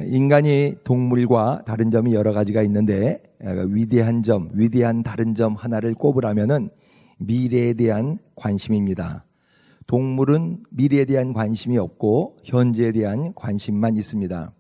인간이 동물과 다른 점이 여러 가지가 있는데 위대한 다른 점 하나를 꼽으라면은 미래에 대한 관심입니다. 동물은 미래에 대한 관심이 없고 현재에 대한 관심만 있습니다.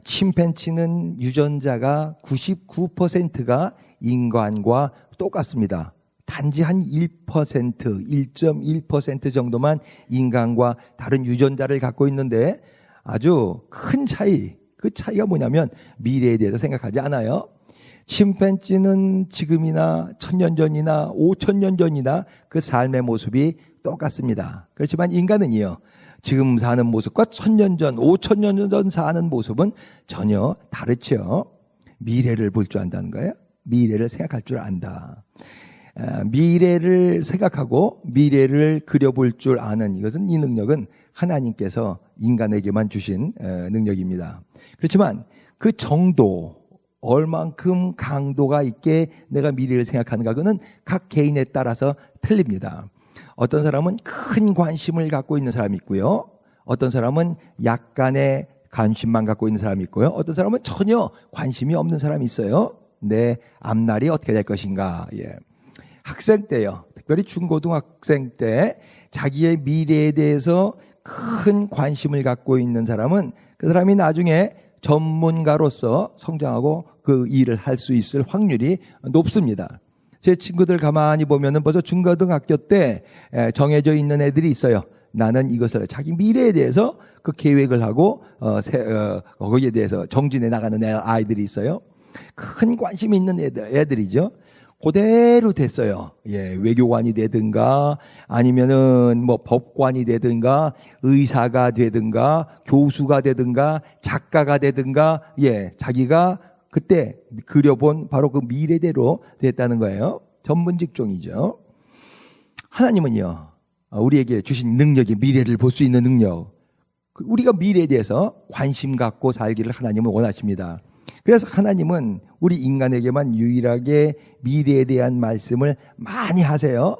침팬지는 유전자가 99%가 인간과 똑같습니다. 단지 한 1.1% 정도만 인간과 다른 유전자를 갖고 있는데 아주 큰 차이, 그 차이가 뭐냐면 미래에 대해서 생각하지 않아요. 침팬지는 지금이나 1000년 전이나 5000년 전이나 그 삶의 모습이 똑같습니다. 그렇지만 인간은요, 지금 사는 모습과 1000년 전, 5000년 전 사는 모습은 전혀 다르죠. 미래를 볼 줄 안다는 거예요. 미래를 생각할 줄 안다. 미래를 생각하고 미래를 그려볼 줄 아는 이것은, 이 능력은 하나님께서 인간에게만 주신 능력입니다. 그렇지만 그 정도, 얼만큼 강도가 있게 내가 미래를 생각하는가, 그는 각 개인에 따라서 틀립니다. 어떤 사람은 큰 관심을 갖고 있는 사람이 있고요. 어떤 사람은 약간의 관심만 갖고 있는 사람이 있고요. 어떤 사람은 전혀 관심이 없는 사람이 있어요. 내 앞날이 어떻게 될 것인가. 학생 때요, 특별히 중고등학생 때 자기의 미래에 대해서 큰 관심을 갖고 있는 사람은 그 사람이 나중에 전문가로서 성장하고 그 일을 할 수 있을 확률이 높습니다. 제 친구들 가만히 보면은 벌써 중고등학교 때 정해져 있는 애들이 있어요. 나는 이것을, 자기 미래에 대해서 그 계획을 하고 거기에 대해서 정진해 나가는 아이들이 있어요. 큰 관심이 있는 애들이죠. 그대로 됐어요. 외교관이 되든가 아니면은 뭐 법관이 되든가 의사가 되든가 교수가 되든가 작가가 되든가 자기가 그때 그려본 바로 그 미래대로 됐다는 거예요. 전문 직종이죠. 하나님은요, 우리에게 주신 능력이 미래를 볼 수 있는 능력, 우리가 미래에 대해서 관심 갖고 살기를 하나님은 원하십니다. 그래서 하나님은 우리 인간에게만 유일하게 미래에 대한 말씀을 많이 하세요.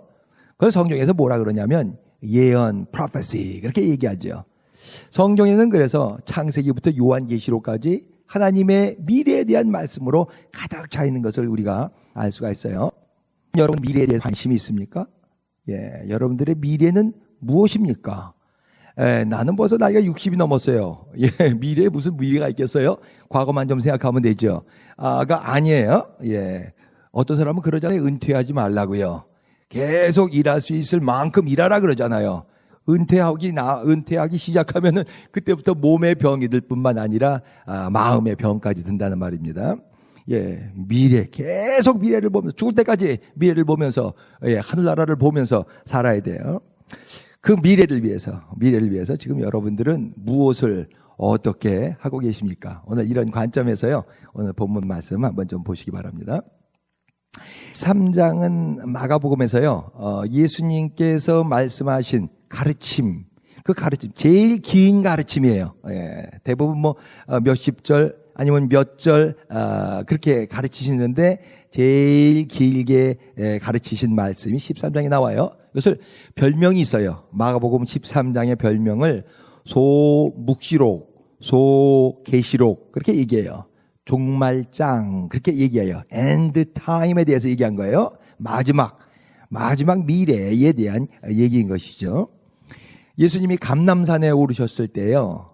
그래서 성경에서 뭐라 그러냐면 예언, prophecy 그렇게 얘기하죠. 성경에는 그래서 창세기부터 요한계시록까지 하나님의 미래에 대한 말씀으로 가득 차 있는 것을 우리가 알 수가 있어요. 여러분, 미래에 대해 관심이 있습니까? 여러분들의 미래는 무엇입니까? 나는 벌써 나이가 60이 넘었어요. 미래에 무슨 미래가 있겠어요? 과거만 좀 생각하면 되죠. 아니에요. 어떤 사람은 그러잖아요. 은퇴하지 말라고요. 계속 일할 수 있을 만큼 일하라 그러잖아요. 은퇴하기 시작하면은 그때부터 몸의 병이 들 뿐만 아니라 마음의 병까지 든다는 말입니다. 미래, 계속 미래를 보면서, 죽을 때까지 미래를 보면서, 하늘나라를 보면서 살아야 돼요. 그 미래를 위해서 지금 여러분들은 무엇을 어떻게 하고 계십니까? 오늘 이런 관점에서요, 오늘 본문 말씀 한번 좀 보시기 바랍니다. 3장은 마가복음에서요, 예수님께서 말씀하신 가르침, 그 가르침, 제일 긴 가르침이에요. 대부분 몇십 절 아니면 몇 절 그렇게 가르치시는데 제일 길게 가르치신 말씀이 13장에 나와요. 이것을 별명이 있어요. 마가복음 13장의 별명을 소묵시록, 소계시록 그렇게 얘기해요. 종말장 그렇게 얘기해요. 엔드 타임에 대해서 얘기한 거예요. 마지막 미래에 대한 얘기인 것이죠. 예수님이 감람산에 오르셨을 때요,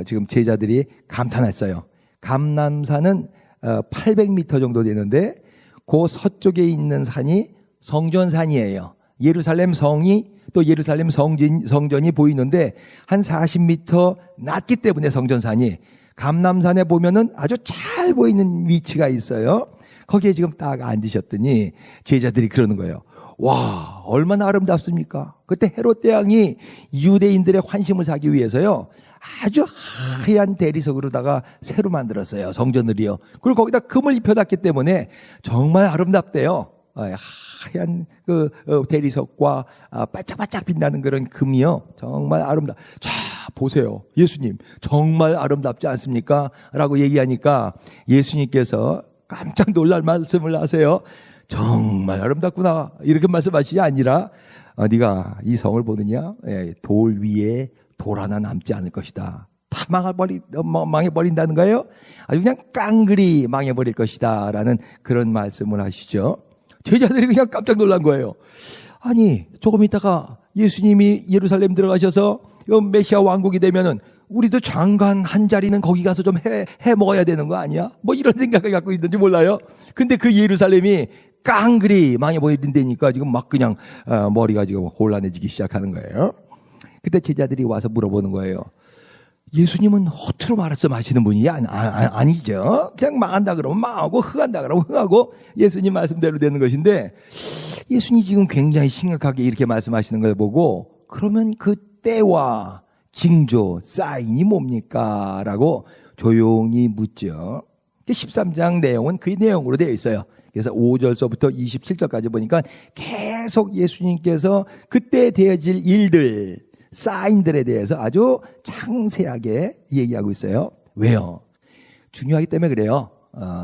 지금 제자들이 감탄했어요. 감람산은 800m 정도 되는데 그 서쪽에 있는 산이 성전산이에요. 예루살렘 성이, 또 예루살렘 성전이 보이는데 한 40m 낮기 때문에 성전산이, 감람산에 보면은 아주 잘 보이는 위치가 있어요. 거기에 지금 딱 앉으셨더니 제자들이 그러는 거예요. 와, 얼마나 아름답습니까? 그때 헤롯 대왕이 유대인들의 환심을 사기 위해서요, 아주 하얀 대리석으로다가 새로 만들었어요. 성전을요. 그리고 거기다 금을 입혀놨기 때문에 정말 아름답대요. 하얀 그 대리석과 반짝반짝 빛나는 그런 금이요, 정말 자, 보세요. 예수님 정말 아름답지 않습니까? 라고 얘기하니까 예수님께서 깜짝 놀랄 말씀을 하세요. 정말 아름답구나, 이렇게 말씀하시지 아니라 네가 이 성을 보느냐? 돌 위에 돌 하나 남지 않을 것이다. 다 다 망해버린다는 거예요. 아주 그냥 깡그리 망해버릴 것이다 라는 그런 말씀을 하시죠. 제자들이 그냥 깜짝 놀란 거예요. 아니 조금 있다가 예수님이 예루살렘 들어가셔서 메시아 왕국이 되면은 우리도 장관 한 자리는 거기 가서 좀 해 먹어야 되는 거 아니야? 뭐 이런 생각을 갖고 있는지 몰라요. 근데 그 예루살렘이 깡그리 망해버린다니까 지금 막 그냥 머리가 지금 혼란해지기 시작하는 거예요. 그때 제자들이 와서 물어보는 거예요. 예수님은 허투루 말씀하시는 분이 아니죠. 그냥 망한다 그러면 망하고 흥한다 그러면 흥하고 예수님 말씀대로 되는 것인데 예수님이 지금 굉장히 심각하게 이렇게 말씀하시는 걸 보고 그러면 그 때와 징조, 사인이 뭡니까? 라고 조용히 묻죠. 13장 내용은 그 내용으로 되어 있어요. 그래서 5절서부터 27절까지 보니까 계속 예수님께서 그때 되어질 일들, 사인들에 대해서 아주 상세하게 얘기하고 있어요. 왜요? 중요하기 때문에 그래요.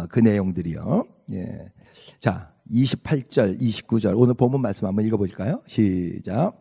그 내용들이요. 예. 자, 28절, 29절 오늘 본문 말씀 한번 읽어볼까요? 시작.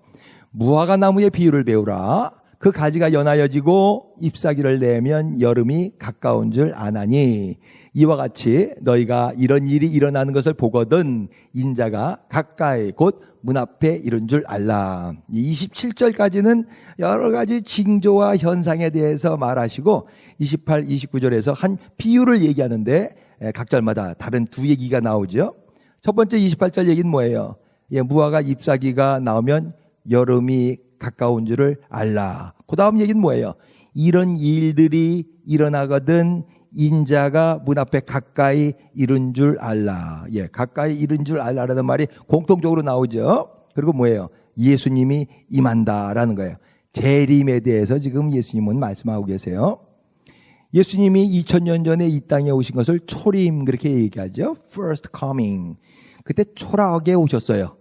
무화과 나무의 비유를 배우라. 그 가지가 연하여지고 잎사귀를 내면 여름이 가까운 줄 아나니 이와 같이 너희가 이런 일이 일어나는 것을 보거든 인자가 가까이 곧 문 앞에 이른 줄 알라. 27절까지는 여러 가지 징조와 현상에 대해서 말하시고 28, 29절에서 한 비유를 얘기하는데 각 절마다 다른 두 얘기가 나오죠. 첫 번째 28절 얘기는 뭐예요? 무화과 잎사귀가 나오면 여름이 가까운 줄을 알라. 그 다음 얘기는 뭐예요? 이런 일들이 일어나거든 인자가 문 앞에 가까이 이른 줄 알라. 예, 가까이 이른 줄 알라라는 말이 공통적으로 나오죠. 그리고 뭐예요? 예수님이 임한다라는 거예요. 재림에 대해서 지금 예수님은 말씀하고 계세요. 예수님이 2000년 전에 이 땅에 오신 것을 초림 그렇게 얘기하죠. First coming. 그때 초라하게 오셨어요.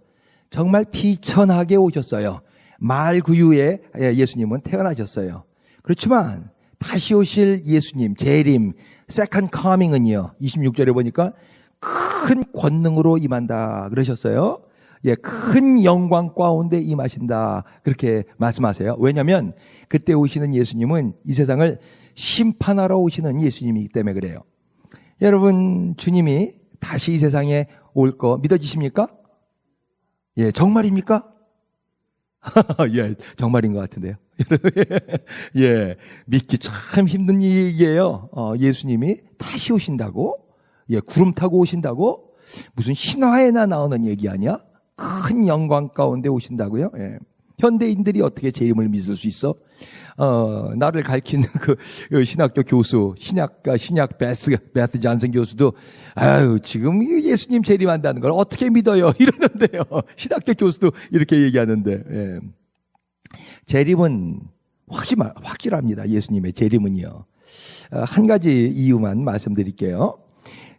정말 비천하게 오셨어요. 말구유에 예수님은 태어나셨어요. 그렇지만 다시 오실 예수님 재림 second coming은요 26절에 보니까 큰 권능으로 임한다 그러셨어요. 예, 큰 영광 가운데 임하신다 그렇게 말씀하세요. 왜냐하면 그때 오시는 예수님은 이 세상을 심판하러 오시는 예수님이기 때문에 그래요. 여러분 주님이 다시 이 세상에 올 거 믿어지십니까? 예, 정말입니까? 예, 정말인 것 같은데요. 예, 믿기 참 힘든 얘기예요. 예수님이 다시 오신다고? 예, 구름 타고 오신다고? 무슨 신화에나 나오는 얘기 아니야? 큰 영광 가운데 오신다고요? 예. 현대인들이 어떻게 재림을 믿을 수 있어? 나를 가르치는 그 신학교 교수, 신약가 베스 잔슨 교수도 아유 지금 예수님 재림한다는 걸 어떻게 믿어요? 이러는데요. 신학교 교수도 이렇게 얘기하는데 예. 재림은 확실합니다. 예수님의 재림은요. 한 가지 이유만 말씀드릴게요.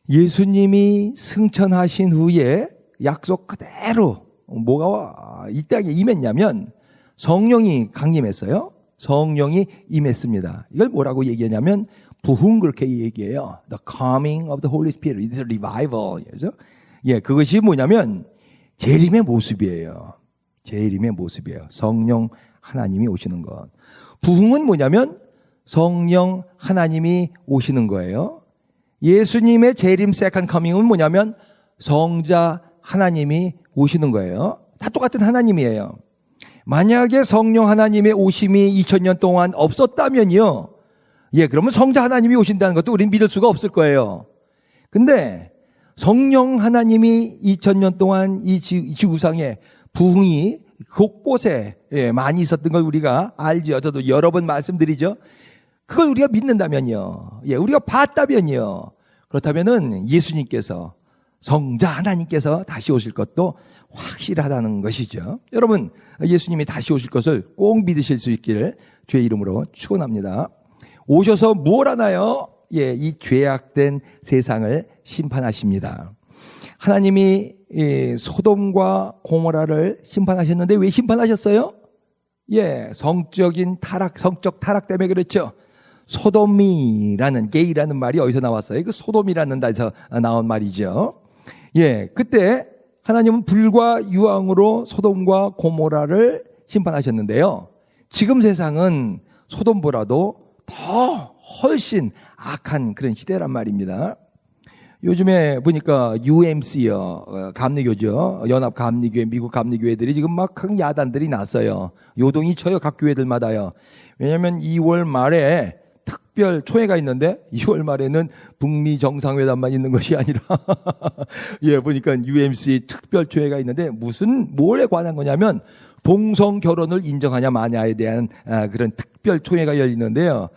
예수님이 승천하신 후에 약속 그대로 뭐가 이 땅에 임했냐면 성령이 강림했어요. 성령이 임했습니다. 이걸 뭐라고 얘기하냐면 부흥 그렇게 얘기해요. The coming of the Holy Spirit is a revival. 그렇죠? 예, 그것이 뭐냐면 재림의 모습이에요. 재림의 모습이에요. 성령 하나님이 오시는 것. 부흥은 뭐냐면 성령 하나님이 오시는 거예요. 예수님의 재림 세컨드 커밍은 뭐냐면 성자 하나님이 오시는 거예요. 다 똑같은 하나님이에요. 만약에 성령 하나님의 오심이 2000년 동안 없었다면요. 예, 그러면 성자 하나님이 오신다는 것도 우리는 믿을 수가 없을 거예요. 근데 성령 하나님이 2000년 동안 이 지구상에 부흥이 곳곳에 많이 있었던 걸 우리가 알죠. 저도 여러 번 말씀드리죠. 그걸 우리가 믿는다면요. 예, 우리가 봤다면요. 그렇다면은 예수님께서 성자 하나님께서 다시 오실 것도 확실하다는 것이죠. 여러분, 예수님이 다시 오실 것을 꼭 믿으실 수 있기를 주의 이름으로 축원합니다. 오셔서 무엇 하나요? 예, 이 죄악된 세상을 심판하십니다. 하나님이 소돔과 고모라를 심판하셨는데 왜 심판하셨어요? 예, 성적 타락 때문에 그렇죠. 소돔이라는 게이라는 말이 어디서 나왔어요? 그 소돔이라는 데서 나온 말이죠. 예, 그때 하나님은 불과 유황으로 소돔과 고모라를 심판하셨는데요. 지금 세상은 소돔보다도 더 훨씬 악한 그런 시대란 말입니다. 요즘에 보니까 UMC요, 감리교죠. 연합 감리교회, 미국 감리교회들이 지금 막 큰 야단들이 났어요. 요동이 쳐요, 각 교회들마다요. 왜냐하면 2월 말에 특별 총회가 있는데 2월 말에는 북미 정상회담만 있는 것이 아니라 예, 보니까 UMC 특별 총회가 있는데 뭘에 관한 거냐면 동성 결혼을 인정하냐 마냐에 대한 그런 특별 총회가 열리는데요.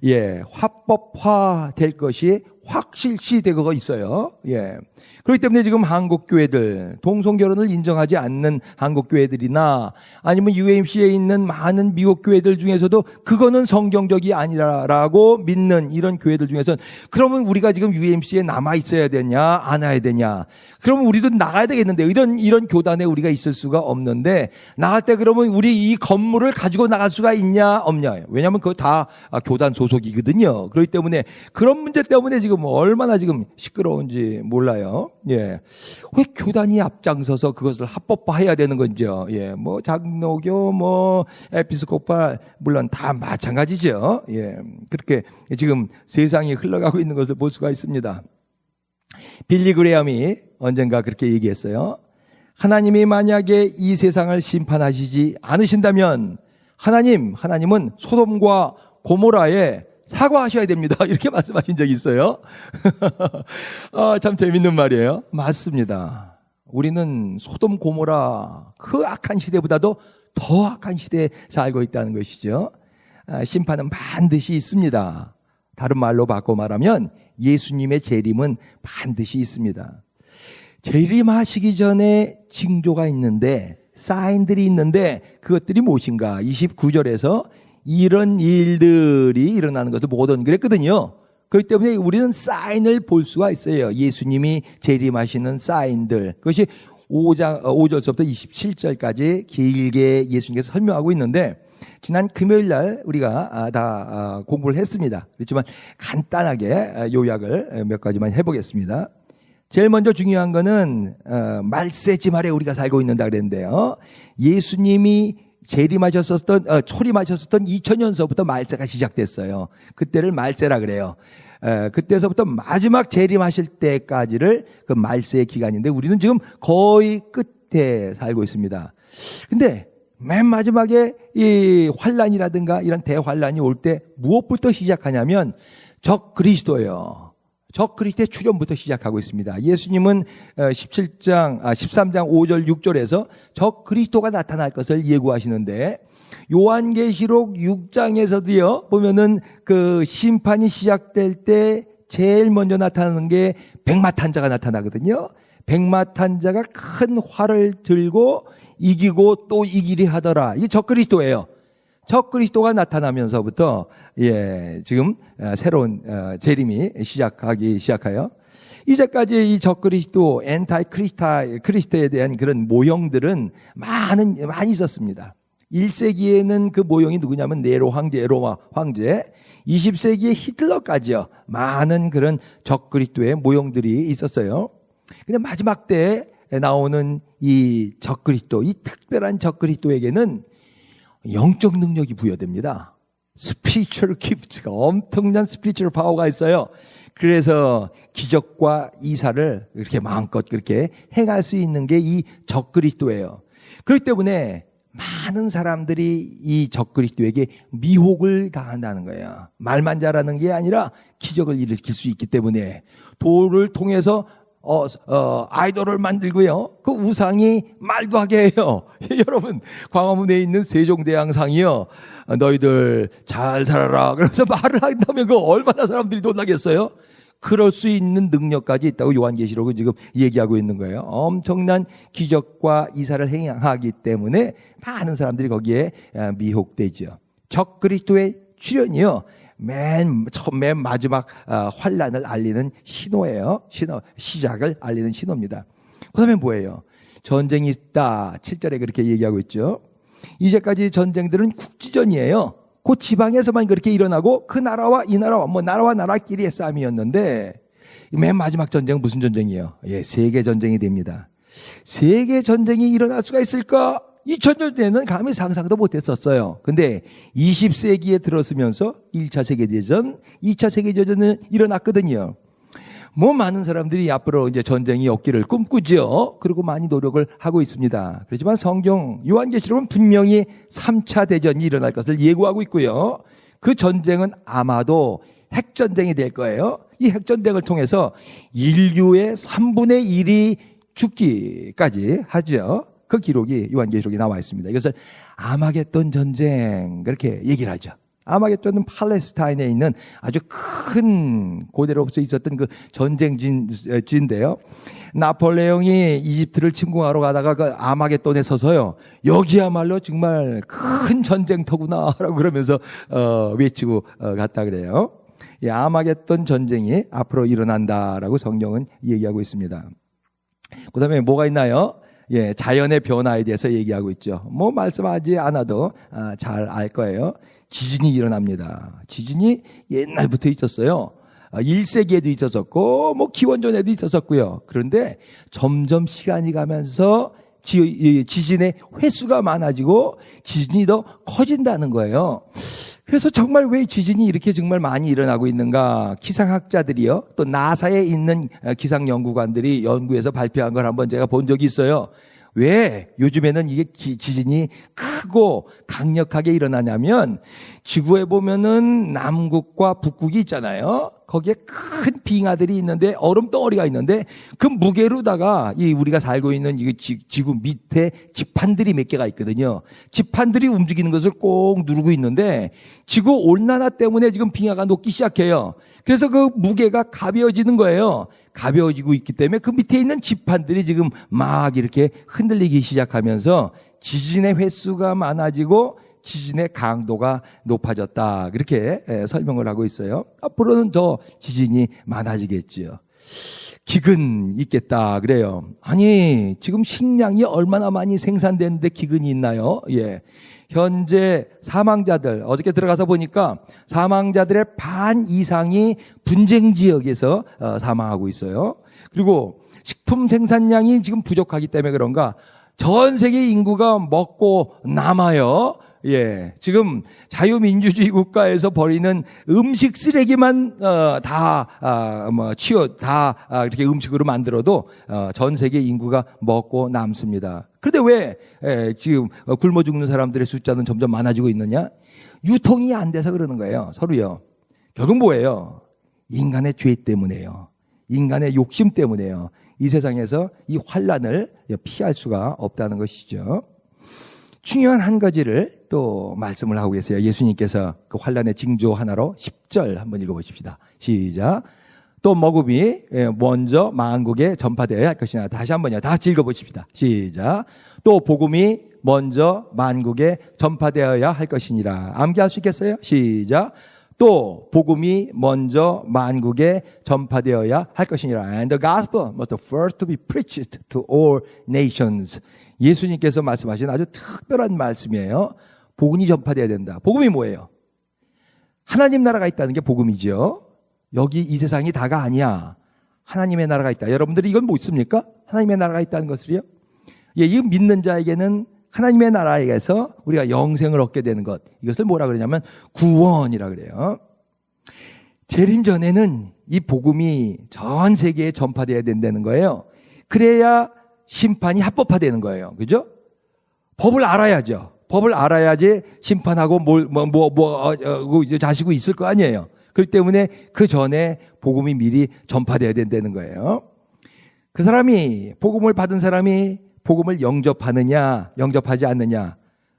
예, 합법화 될 것이 확실시 되고 있어요. 예. 그렇기 때문에 지금 한국 교회들, 동성 결혼을 인정하지 않는 한국 교회들이나 아니면 UMC에 있는 많은 미국 교회들 중에서도 그거는 성경적이 아니라라고 믿는 이런 교회들 중에서는 그러면 우리가 지금 UMC에 남아 있어야 되냐, 안 와야 되냐? 그러면 우리도 나가야 되겠는데 이런 교단에 우리가 있을 수가 없는데 나갈 때 그러면 우리 이 건물을 가지고 나갈 수가 있냐, 없냐? 왜냐하면 그거 다 교단 소속이거든요. 그렇기 때문에 그런 문제 때문에 지금 얼마나 지금 시끄러운지 몰라요. 예. 왜 교단이 앞장서서 그것을 합법화해야 되는 건지요. 예. 뭐, 장로교, 에피스코팔, 물론 다 마찬가지죠. 예. 그렇게 지금 세상이 흘러가고 있는 것을 볼 수가 있습니다. 빌리 그레함이 언젠가 그렇게 얘기했어요. 하나님이 만약에 이 세상을 심판하시지 않으신다면 하나님은 소돔과 고모라에 사과하셔야 됩니다. 이렇게 말씀하신 적이 있어요. 참 재밌는 말이에요. 맞습니다. 우리는 소돔 고모라 그 악한 시대보다도 더 악한 시대에 살고 있다는 것이죠. 심판은 반드시 있습니다. 다른 말로 바꿔 말하면 예수님의 재림은 반드시 있습니다. 재림하시기 전에 징조가 있는데, 사인들이 있는데 그것들이 무엇인가? 29절에서 이런 일들이 일어나는 것을 모든 그랬거든요. 그렇기 때문에 우리는 사인을 볼 수가 있어요. 예수님이 재림하시는 사인들. 그것이 5절서부터 27절까지 길게 예수님께서 설명하고 있는데 지난 금요일 날 우리가 다 공부를 했습니다. 그렇지만 간단하게 요약을 몇 가지만 해보겠습니다. 제일 먼저 중요한 거는 말세지 말에 우리가 살고 있는다 그랬는데요. 예수님이 초림하셨었던 2000년서부터 말세가 시작됐어요. 그때를 말세라 그래요. 그때서부터 마지막 재림하실 때까지를 그 말세의 기간인데 우리는 지금 거의 끝에 살고 있습니다. 근데 맨 마지막에 이 환란이라든가 이런 대환란이 올 때 무엇부터 시작하냐면 적 그리스도예요. 적 그리스도의 출현부터 시작하고 있습니다. 예수님은 13장 5절 6절에서 적 그리스도가 나타날 것을 예고하시는데 요한계시록 6장에서도요 보면은 그 심판이 시작될 때 제일 먼저 나타나는 게 백마탄자가 나타나거든요. 백마탄자가 큰 활을 들고 이기고 또 이기리 하더라. 이게 적 그리스도예요. 적 그리스도가 나타나면서부터 지금 새로운 재림이 시작하여 이제까지 이 적 그리스도 엔타이 크리스토에 대한 그런 모형들은 많이 있었습니다. 1세기에는 그 모형이 누구냐면 네로 황제, 로마 황제, 20세기에 히틀러까지요. 많은 그런 적 그리스도의 모형들이 있었어요. 근데 마지막 때에 나오는 이 적 그리스도, 이 특별한 적 그리스도에게는 영적 능력이 부여됩니다. 스피리추얼 기프트가 엄청난 스피리추얼 파워가 있어요. 그래서 기적과 이사를 이렇게 마음껏 그렇게 행할 수 있는 게 이 적 그리스도예요. 그렇기 때문에 많은 사람들이 이 적 그리스도에게 미혹을 당한다는 거예요. 말만 잘하는 게 아니라 기적을 일으킬 수 있기 때문에 돌을 통해서 아이돌을 만들고요. 그 우상이 말도 하게 해요. 여러분, 광화문에 있는 세종대왕상이요. 너희들 잘 살아라. 그러면서 말을 한다면 그 얼마나 사람들이 놀라겠어요? 그럴 수 있는 능력까지 있다고 요한계시록은 지금 얘기하고 있는 거예요. 엄청난 기적과 이사를 행하기 때문에 많은 사람들이 거기에 미혹되죠. 적 그리스도의 출현이요. 맨 마지막 환란을 알리는 신호예요. 시작을 알리는 신호입니다. 그 다음에 뭐예요? 전쟁이 있다. 7절에 그렇게 얘기하고 있죠. 이제까지 전쟁들은 국지전이에요. 그 지방에서만 그렇게 일어나고 그 나라와 이 나라와 나라와 나라끼리의 싸움이었는데 맨 마지막 전쟁은 무슨 전쟁이에요? 세계 전쟁이 됩니다. 세계 전쟁이 일어날 수가 있을까? 2000년 전에는 감히 상상도 못했었어요. 근데 20세기에 들어서면서 1차 세계대전, 2차 세계대전은 일어났거든요. 뭐 많은 사람들이 앞으로 이제 전쟁이 없기를 꿈꾸죠. 그리고 많이 노력을 하고 있습니다. 그렇지만 성경 요한계시록은 분명히 3차 대전이 일어날 것을 예고하고 있고요. 그 전쟁은 아마도 핵전쟁이 될 거예요. 이 핵전쟁을 통해서 인류의 3분의 1이 죽기까지 하죠. 그 기록이 요한계시록에 나와 있습니다. 이것을 아마겟돈 전쟁 그렇게 얘기를 하죠. 아마겟돈은 팔레스타인에 있는 아주 큰 고대로부터 있었던 그 전쟁지인데요. 나폴레옹이 이집트를 침공하러 가다가 그 아마겟돈에 서서요. 여기야말로 정말 큰 전쟁터구나라고 그러면서 외치고 갔다 그래요. 이 아마겟돈 전쟁이 앞으로 일어난다라고 성경은 얘기하고 있습니다. 그다음에 뭐가 있나요? 예, 자연의 변화에 대해서 얘기하고 있죠. 뭐 말씀하지 않아도 잘 알 거예요. 지진이 일어납니다. 지진이 옛날부터 있었어요. 1세기에도 있었었고 뭐 기원전에도 있었었고요. 그런데 점점 시간이 가면서 지진의 횟수가 많아지고 지진이 더 커진다는 거예요. 그래서 정말 왜 지진이 이렇게 정말 많이 일어나고 있는가? 기상학자들이요. 또 나사에 있는 기상연구관들이 연구해서 발표한 걸 한번 제가 본 적이 있어요. 왜 요즘에는 이게 지진이 크고 강력하게 일어나냐면 지구에 보면은 남극과 북극이 있잖아요. 거기에 큰 빙하들이 있는데 얼음 덩어리가 있는데 그 무게로다가 이 우리가 살고 있는 이 지구 밑에 지판들이 몇 개가 있거든요. 지판들이 움직이는 것을 꼭 누르고 있는데 지구 온난화 때문에 지금 빙하가 녹기 시작해요. 그래서 그 무게가 가벼워지는 거예요. 가벼워지고 있기 때문에 그 밑에 있는 지판들이 지금 막 이렇게 흔들리기 시작하면서 지진의 횟수가 많아지고 지진의 강도가 높아졌다. 그렇게 설명을 하고 있어요. 앞으로는 더 지진이 많아지겠지요. 기근 있겠다 그래요. 아니 지금 식량이 얼마나 많이 생산되는데 기근이 있나요? 예. 현재 사망자들 어저께 들어가서 보니까 사망자들의 반 이상이 분쟁 지역에서 사망하고 있어요. 그리고 식품 생산량이 지금 부족하기 때문에 그런가 전 세계 인구가 먹고 남아요. 예, 지금 자유민주주의 국가에서 버리는 음식 쓰레기만 이렇게 음식으로 만들어도 전 세계 인구가 먹고 남습니다. 그런데 왜 지금 굶어 죽는 사람들의 숫자는 점점 많아지고 있느냐? 유통이 안 돼서 그러는 거예요. 서로요. 결국 뭐예요? 인간의 죄 때문에요. 인간의 욕심 때문에요. 이 세상에서 이 환란을 피할 수가 없다는 것이죠. 중요한 한 가지를 또 말씀을 하고 계세요. 예수님께서 그 환란의 징조 하나로 10절 한번 읽어보십시다. 시작. 또 복음이 먼저 만국에 전파되어야 할 것이나. 다시 한번요. 다 같이 읽어보십시다. 시작. 또 복음이 먼저 만국에 전파되어야 할 것이니라. 암기할 수 있겠어요? 시작. 또 복음이 먼저 만국에 전파되어야 할 것이니라. And the gospel must first to be preached to all nations. 예수님께서 말씀하신 아주 특별한 말씀이에요. 복음이 전파되어야 된다. 복음이 뭐예요? 하나님 나라가 있다는 게 복음이죠. 여기 이 세상이 다가 아니야. 하나님의 나라가 있다. 여러분들이 이건 뭐 있습니까? 하나님의 나라가 있다는 것을요. 예, 이 믿는 자에게는 하나님의 나라에서 우리가 영생을 얻게 되는 것. 이것을 뭐라 그러냐면 구원이라 그래요. 재림 전에는 이 복음이 전 세계에 전파되어야 된다는 거예요. 그래야 심판이 합법화되는 거예요. 그죠? 법을 알아야죠. 법을 알아야지 심판하고 이제 자시고 있을 거 아니에요. 그렇기 때문에 그 전에 복음이 미리 전파되어야 된다는 거예요. 그 사람이, 복음을 받은 사람이 복음을 영접하느냐, 영접하지 않느냐.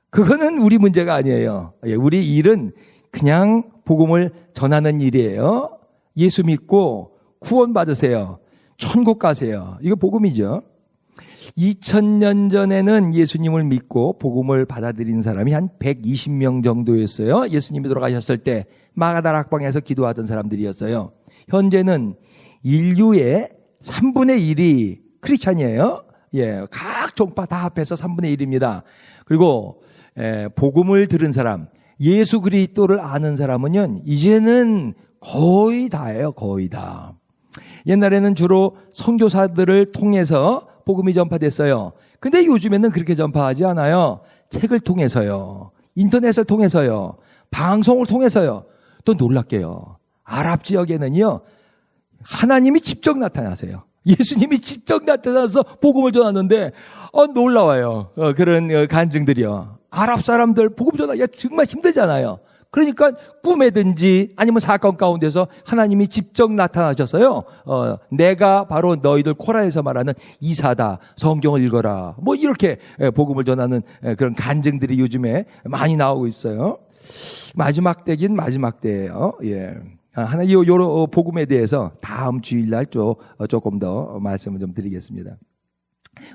그거는 우리 문제가 아니에요. 우리 일은 그냥 복음을 전하는 일이에요. 예수 믿고 구원 받으세요. 천국 가세요. 이거 복음이죠. 2000년 전에는 예수님을 믿고 복음을 받아들인 사람이 한 120명 정도였어요. 예수님이 돌아가셨을 때 마가다락방에서 기도하던 사람들이었어요. 현재는 인류의 3분의 1이 크리스찬이에요. 예, 각 종파 다 합해서 3분의 1입니다. 그리고 복음을 들은 사람, 예수 그리스도를 아는 사람은요, 이제는 거의 다예요. 거의 다. 옛날에는 주로 선교사들을 통해서 복음이 전파됐어요. 근데 요즘에는 그렇게 전파하지 않아요. 책을 통해서요. 인터넷을 통해서요. 방송을 통해서요. 또 놀랍게요. 아랍 지역에는요. 하나님이 직접 나타나세요. 예수님이 직접 나타나서 복음을 전하는데 놀라워요. 그런 간증들이요. 아랍 사람들 복음 전하기가 정말 힘들잖아요. 그러니까 꿈에든지 아니면 사건 가운데서 하나님이 직접 나타나셔서요. 내가 바로 너희들 코라에서 말하는 이사다. 성경을 읽어라. 뭐 이렇게 복음을 전하는 그런 간증들이 요즘에 많이 나오고 있어요. 마지막 때긴 마지막 때예요. 예. 하나 이 복음에 대해서 다음 주일날 조금 더 말씀을 좀 드리겠습니다.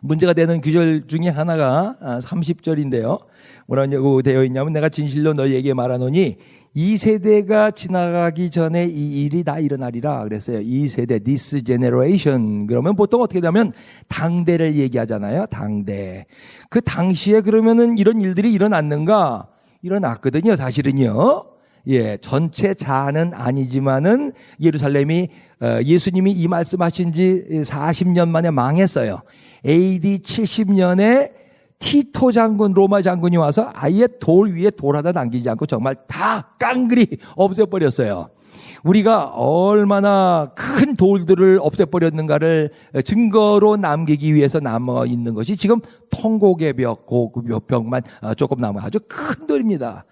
문제가 되는 구절 중에 하나가 30절인데요. 뭐라고 되어 있냐면 내가 진실로 너희에게 말하노니 이 세대가 지나가기 전에 이 일이 다 일어나리라 그랬어요. 이 세대, this generation. 그러면 보통 어떻게 되냐면 당대를 얘기하잖아요. 당대. 그 당시에 그러면은 이런 일들이 일어났는가? 일어났거든요. 사실은요. 예, 전체 자는 아니지만은 예루살렘이 예수님이 이 말씀하신 지 40년 만에 망했어요. AD 70년에 티토 장군, 로마 장군이 와서 아예 돌 위에 돌 하나 남기지 않고 정말 다 깡그리 없애버렸어요. 우리가 얼마나 큰 돌들을 없애버렸는가를 증거로 남기기 위해서 남아 있는 것이 지금 통곡의 벽, 그 벽만 조금 남아 아주 큰 돌입니다.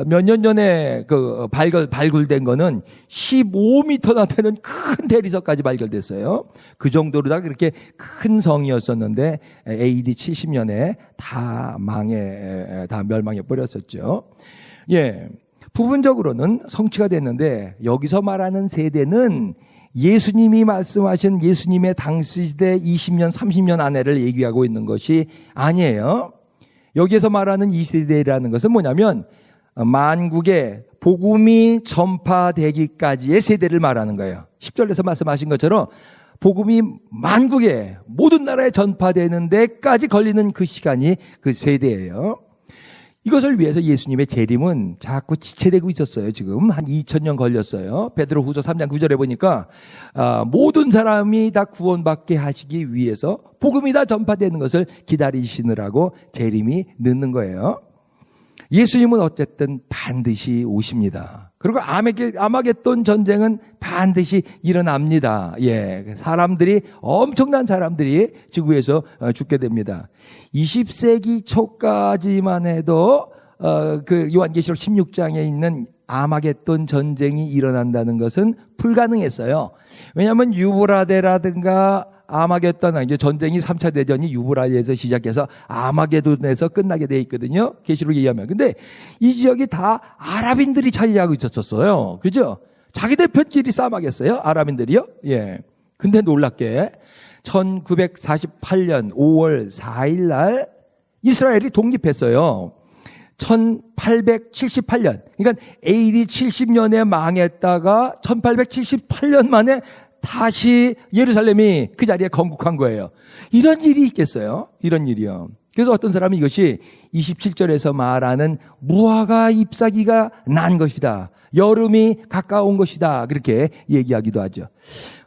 몇 년 전에 발굴된 거는 15m나 되는 큰 대리석까지 발견됐어요. 그 정도로 다 그렇게 큰 성이었었는데 AD 70년에 다 멸망해 버렸었죠. 예. 부분적으로는 성취가 됐는데 여기서 말하는 세대는 예수님이 말씀하신 예수님의 당시 시대 20년, 30년 안에를 얘기하고 있는 것이 아니에요. 여기에서 말하는 이 세대라는 것은 뭐냐면 만국에 복음이 전파되기까지의 세대를 말하는 거예요. 10절에서 말씀하신 것처럼 복음이 만국에 모든 나라에 전파되는 데까지 걸리는 그 시간이 그 세대예요. 이것을 위해서 예수님의 재림은 자꾸 지체되고 있었어요. 지금 한 2000년 걸렸어요. 베드로후서 3장 9절에 보니까 모든 사람이 다 구원받게 하시기 위해서 복음이 다 전파되는 것을 기다리시느라고 재림이 늦는 거예요. 예수님은 어쨌든 반드시 오십니다. 그리고 아마겟돈 전쟁은 반드시 일어납니다. 예, 엄청난 사람들이 지구에서 죽게 됩니다. 20세기 초까지만 해도 그 요한계시록 16장에 있는 아마겟돈 전쟁이 일어난다는 것은 불가능했어요. 왜냐하면 유브라데라든가 아마겟돈, 이제 전쟁이 3차 대전이 유브라데에서 시작해서 아마겟돈에서 끝나게 돼 있거든요. 계시록에 의하면. 근데 이 지역이 다 아랍인들이 차지하고 있었어요. 그죠? 자기들 편끼리 싸움하겠어요? 아랍인들이요? 예. 근데 놀랍게 1948년 5월 4일 날 이스라엘이 독립했어요. 1878년. 그러니까 AD 70년에 망했다가 1878년 만에 다시 예루살렘이 그 자리에 건국한 거예요. 이런 일이 있겠어요? 이런 일이요. 그래서 어떤 사람은 이것이 27절에서 말하는 무화과 잎사귀가 난 것이다. 여름이 가까운 것이다. 그렇게 얘기하기도 하죠.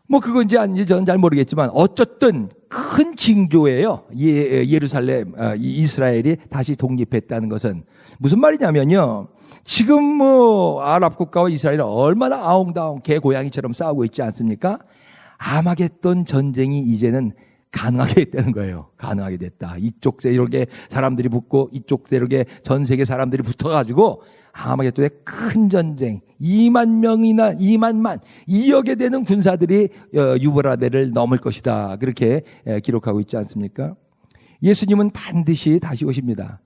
뭐 그건지 아닌지 저는 잘 모르겠지만 어쨌든 큰 징조예요. 예루살렘, 이스라엘이 다시 독립했다는 것은. 무슨 말이냐면요. 지금 아랍 국가와 이스라엘은 얼마나 아웅다웅 개 고양이처럼 싸우고 있지 않습니까? 아마겟돈 전쟁이 이제는 가능하게 됐다는 거예요. 가능하게 됐다. 이쪽 세력에 사람들이 붙고 이쪽 세력에 전 세계 사람들이 붙어가지고 아마겟돈의 큰 전쟁 2만 2억에 되는 군사들이 유브라데를 넘을 것이다. 그렇게 기록하고 있지 않습니까? 예수님은 반드시 다시 오십니다.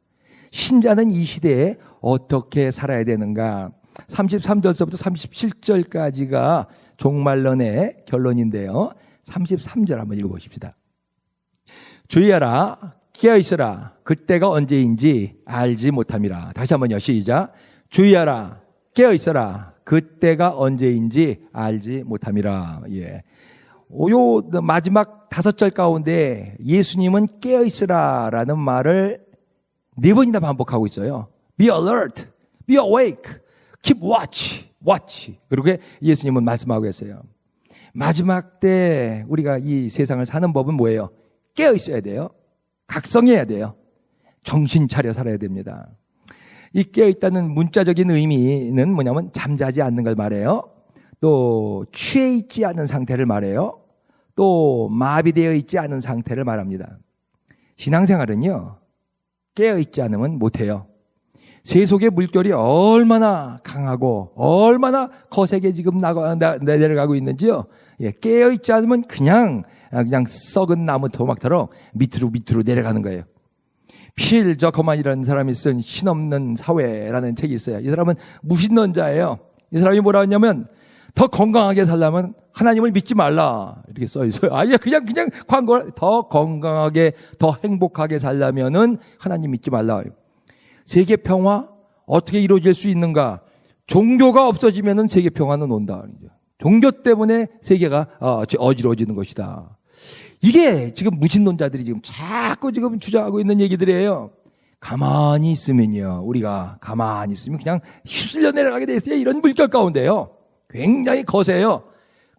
신자는 이 시대에 어떻게 살아야 되는가? 33절서부터 37절까지가 종말론의 결론인데요. 33절 한번 읽어보십시다. 주의하라, 깨어있으라, 그때가 언제인지 알지 못함이라. 다시 한번요, 시작. 주의하라, 깨어있어라, 그때가 언제인지 알지 못함이라. 예. 요 마지막 5절 가운데 예수님은 깨어있으라라는 말을 4번이나 반복하고 있어요. Be alert, be awake, keep watch. 그렇게 예수님은 말씀하고 있어요. 마지막 때 우리가 이 세상을 사는 법은 뭐예요? 깨어 있어야 돼요. 각성해야 돼요. 정신 차려 살아야 됩니다. 이 깨어 있다는 문자적인 의미는 뭐냐면 잠자지 않는 걸 말해요. 또 취해 있지 않은 상태를 말해요. 또 마비되어 있지 않은 상태를 말합니다. 신앙생활은요, 깨어 있지 않으면 못해요. 세속의 물결이 얼마나 강하고 얼마나 거세게 지금 내려가고 있는지요. 예, 깨어 있지 않으면 그냥 썩은 나무 토막처럼 밑으로 내려가는 거예요. 필 저커만이라는 사람이 쓴 신없는 사회라는 책이 있어요. 이 사람은 무신론자예요. 이 사람이 뭐라 했냐면 더 건강하게 살려면 하나님을 믿지 말라 이렇게 써 있어요. 아예 그냥 광고 더 건강하게 더 행복하게 살려면은 하나님 믿지 말라. 세계 평화 어떻게 이루어질 수 있는가? 종교가 없어지면은 세계 평화는 온다. 종교 때문에 세계가 어지러워지는 것이다. 이게 지금 무신론자들이 지금 자꾸 지금 주장하고 있는 얘기들이에요. 가만히 있으면요, 우리가 가만히 있으면 그냥 휩쓸려 내려가게 돼 있어요. 이런 물결 가운데요. 굉장히 거세요.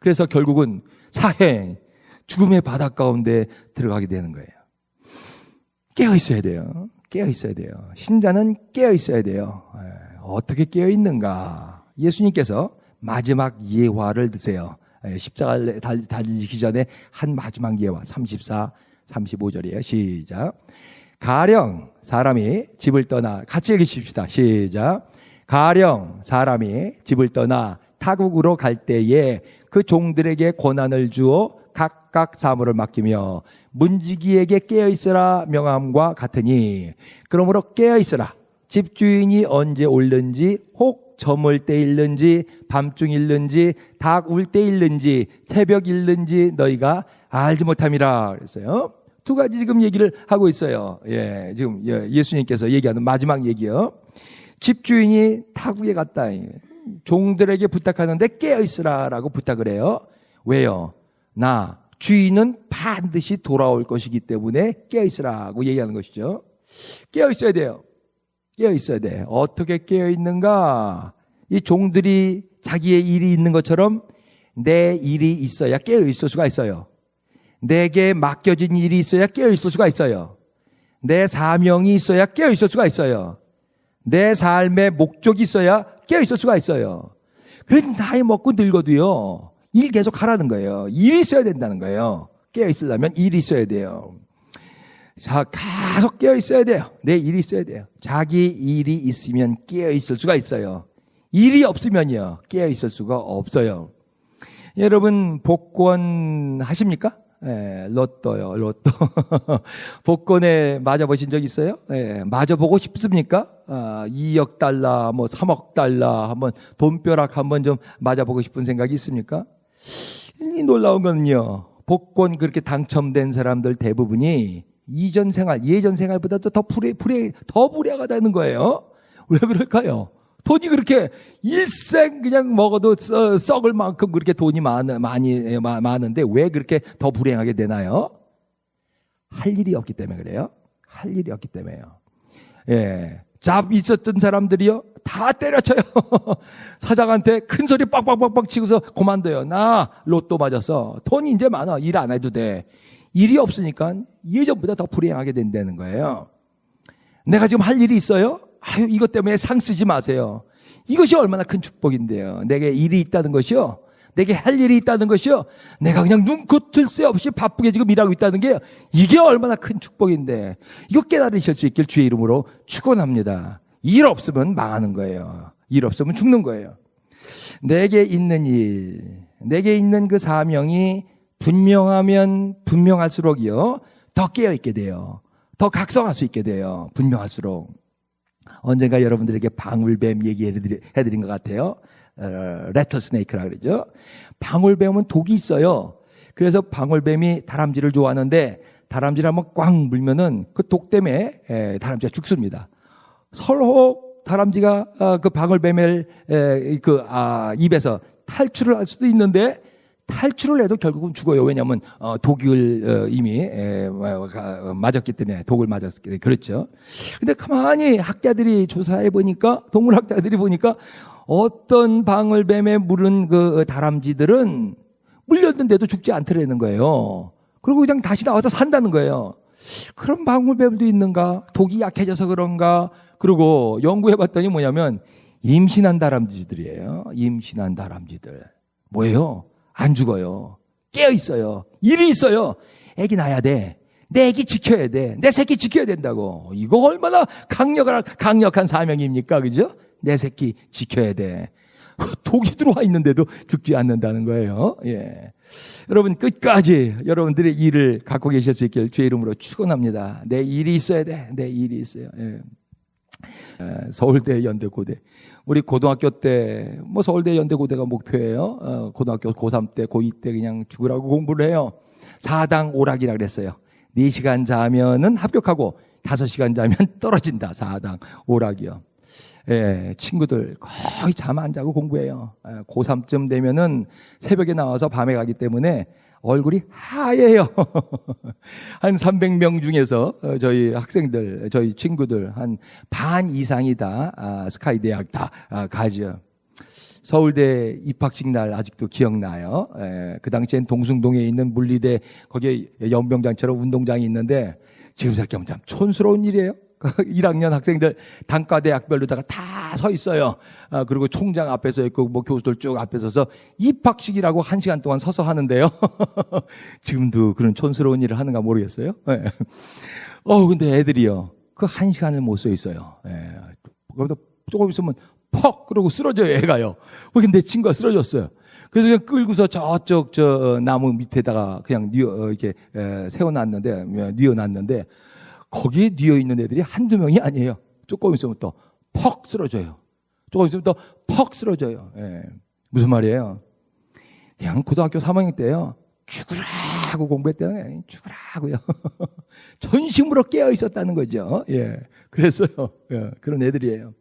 그래서 결국은 사행, 죽음의 바닥 가운데 들어가게 되는 거예요. 깨어 있어야 돼요. 깨어 있어야 돼요. 신자는 깨어 있어야 돼요. 어떻게 깨어 있는가? 예수님께서 마지막 예화를 드세요. 십자가를 달리기 전에 한 마지막 예화 34, 35절이에요. 시작. 가령 사람이 집을 떠나, 같이 읽으십시다. 시작. 가령 사람이 집을 떠나 타국으로 갈 때에 그 종들에게 권한을 주어 각각 사물을 맡기며 문지기에게 깨어있으라 명함과 같으니, 그러므로 깨어있으라. 집주인이 언제 올는지, 혹 저물 때 일는지, 밤중 일는지, 닭 울 때 일는지, 새벽 일는지 너희가 알지 못함이라 그랬어요. 두 가지 지금 얘기를 하고 있어요. 예, 지금 예수님께서 얘기하는 마지막 얘기요. 집주인이 타국에 갔다. 종들에게 부탁하는데 깨어있으라라고 부탁을 해요. 왜요? 나 주인은 반드시 돌아올 것이기 때문에 깨어있으라고 얘기하는 것이죠. 깨어있어야 돼요. 깨어있어야 돼. 어떻게 깨어있는가? 이 종들이 자기의 일이 있는 것처럼 내 일이 있어야 깨어있을 수가 있어요. 내게 맡겨진 일이 있어야 깨어있을 수가 있어요. 내 사명이 있어야 깨어있을 수가 있어요. 내 삶의 목적이 있어야 깨어있을 수가 있어요. 그래서 나이 먹고 늙어도요, 일 계속 하라는 거예요. 일이 있어야 된다는 거예요. 깨어있으려면 일이 있어야 돼요. 자, 계속 깨어있어야 돼요. 내 일이 있어야 돼요. 자기 일이 있으면 깨어있을 수가 있어요. 일이 없으면요, 깨어있을 수가 없어요. 여러분, 복권 하십니까? 예, 로또요, 로또. 복권에 맞아보신 적 있어요? 예, 맞아보고 싶습니까? 2억 달러, 3억 달러, 한번 돈벼락 한번 좀 맞아보고 싶은 생각이 있습니까? 이 놀라운 거는요, 복권 그렇게 당첨된 사람들 대부분이 예전 생활보다도 더 불행하다는 거예요. 왜 그럴까요? 돈이 그렇게 일생 그냥 먹어도 썩을 만큼 그렇게 돈이 많은데 왜 그렇게 더 불행하게 되나요? 할 일이 없기 때문에 그래요. 할 일이 없기 때문에요. 예. 잡 있었던 사람들이요, 다 때려쳐요. 사장한테 큰 소리 빡빡빡빡 치고서 그만둬요. 나 로또 맞았어. 돈이 이제 많아. 일 안 해도 돼. 일이 없으니까 예전보다 더 불행하게 된다는 거예요. 내가 지금 할 일이 있어요? 아유, 이것 때문에 상 쓰지 마세요. 이것이 얼마나 큰 축복인데요. 내게 일이 있다는 것이요, 내게 할 일이 있다는 것이요, 내가 그냥 눈코 뜰 새 없이 바쁘게 지금 일하고 있다는 게 이게 얼마나 큰 축복인데, 이거 깨달으실 수 있길 주의 이름으로 축원합니다. 일 없으면 망하는 거예요. 일 없으면 죽는 거예요. 내게 있는 일, 내게 있는 그 사명이 분명하면 분명할수록이요, 더 깨어있게 돼요. 더 각성할 수 있게 돼요. 분명할수록. 언젠가 여러분들에게 방울뱀 얘기해드린 것 같아요. 레터스네이크라고 그러죠. 방울뱀은 독이 있어요. 그래서 방울뱀이 다람쥐를 좋아하는데 다람쥐를 한번 꽉 물면은 그 독 때문에 다람쥐가 죽습니다. 설혹 다람쥐가 그 방울뱀의 입에서 탈출을 할 수도 있는데 탈출을 해도 결국은 죽어요. 왜냐하면 독을 이미 맞았기 때문에, 독을 맞았기 때문에. 그렇죠. 근데 가만히 학자들이 조사해 보니까, 동물학자들이 보니까 어떤 방울뱀에 물은 그 다람쥐들은 물렸는데도 죽지 않더라는 거예요. 그리고 그냥 다시 나와서 산다는 거예요. 그런 방울뱀도 있는가? 독이 약해져서 그런가? 그리고 연구해봤더니 뭐냐면 임신한 다람쥐들이에요. 임신한 다람쥐들. 뭐예요? 안 죽어요. 깨어 있어요. 일이 있어요. 애기 낳아야 돼. 내 애기 지켜야 돼. 내 새끼 지켜야 된다고. 이거 얼마나 강력한 사명입니까? 그죠? 내 새끼 지켜야 돼. 독이 들어와 있는데도 죽지 않는다는 거예요. 예. 여러분 끝까지 여러분들의 일을 갖고 계실 수 있길 주의 이름으로 축원합니다. 내 일이 있어야 돼. 내 일이 있어요. 예. 서울대, 연대, 고대. 우리 고등학교 때, 서울대, 연대, 고대가 목표예요. 고등학교 고3 때, 고2 때 그냥 죽으라고 공부를 해요. 4당 오락이라 그랬어요. 4시간 자면은 합격하고 5시간 자면 떨어진다. 4당 오락이요. 예, 친구들 거의 잠 안 자고 공부해요. 고3쯤 되면은 새벽에 나와서 밤에 가기 때문에 얼굴이 하얘요. 한 300명 중에서 저희 학생들, 저희 친구들 한 반 이상이 다 스카이 대학 다 가죠. 서울대 입학식 날 아직도 기억나요. 그 당시엔 동숭동에 있는 물리대 거기에 연병장처럼 운동장이 있는데 지금 생각하면 참 촌스러운 일이에요. 1학년 학생들 단과대학별로다가 다 서 있어요. 그리고 총장 앞에 서 있고 교수들 쭉 앞에 서서 입학식이라고 1시간 동안 서서 하는데요. 지금도 그런 촌스러운 일을 하는가 모르겠어요. 근데 애들이요. 그 1시간을 못 서 있어요. 그러다 조금 있으면 퍽! 그러고 쓰러져요, 애가요. 근데 친구가 쓰러졌어요. 그래서 그냥 끌고서 저쪽 나무 밑에다가 그냥 이렇게 뉘어놨는데 거기에 뉘어있는 애들이 한두 명이 아니에요. 조금 있으면 또 퍽 쓰러져요. 조금 있으면 또 퍽 쓰러져요. 무슨 말이에요? 그냥 고등학교 3학년 때요. 죽으라고 공부했대요. 죽으라고요. 전심으로 깨어 있었다는 거죠. 그랬어요. 그런 애들이에요.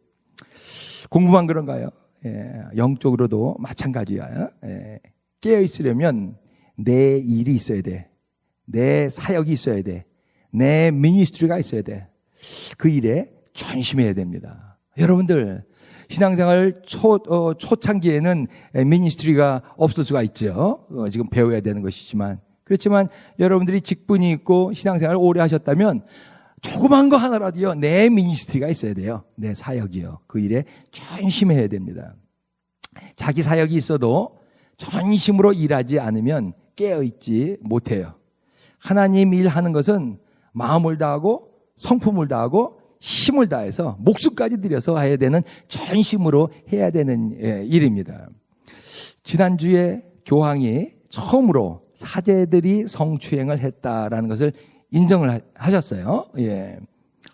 공부만 그런가요? 영적으로도 마찬가지야. 깨어 있으려면 내 일이 있어야 돼. 내 사역이 있어야 돼. 내 미니스트리가 있어야 돼. 그 일에 전심해야 됩니다. 여러분들 신앙생활 초창기에는 미니스트리가 없을 수가 있죠. 지금 배워야 되는 것이지만 그렇지만 여러분들이 직분이 있고 신앙생활을 오래 하셨다면 조그만 거 하나라도요. 내 미니스트리가 있어야 돼요. 내 사역이요. 그 일에 전심해야 됩니다. 자기 사역이 있어도 전심으로 일하지 않으면 깨어있지 못해요. 하나님 일하는 것은 마음을 다하고 성품을 다하고 힘을 다해서 목숨까지 들여서 해야 되는 전심으로 해야 되는 일입니다. 지난주에 교황이 처음으로 사제들이 성추행을 했다라는 것을 인정을 하셨어요.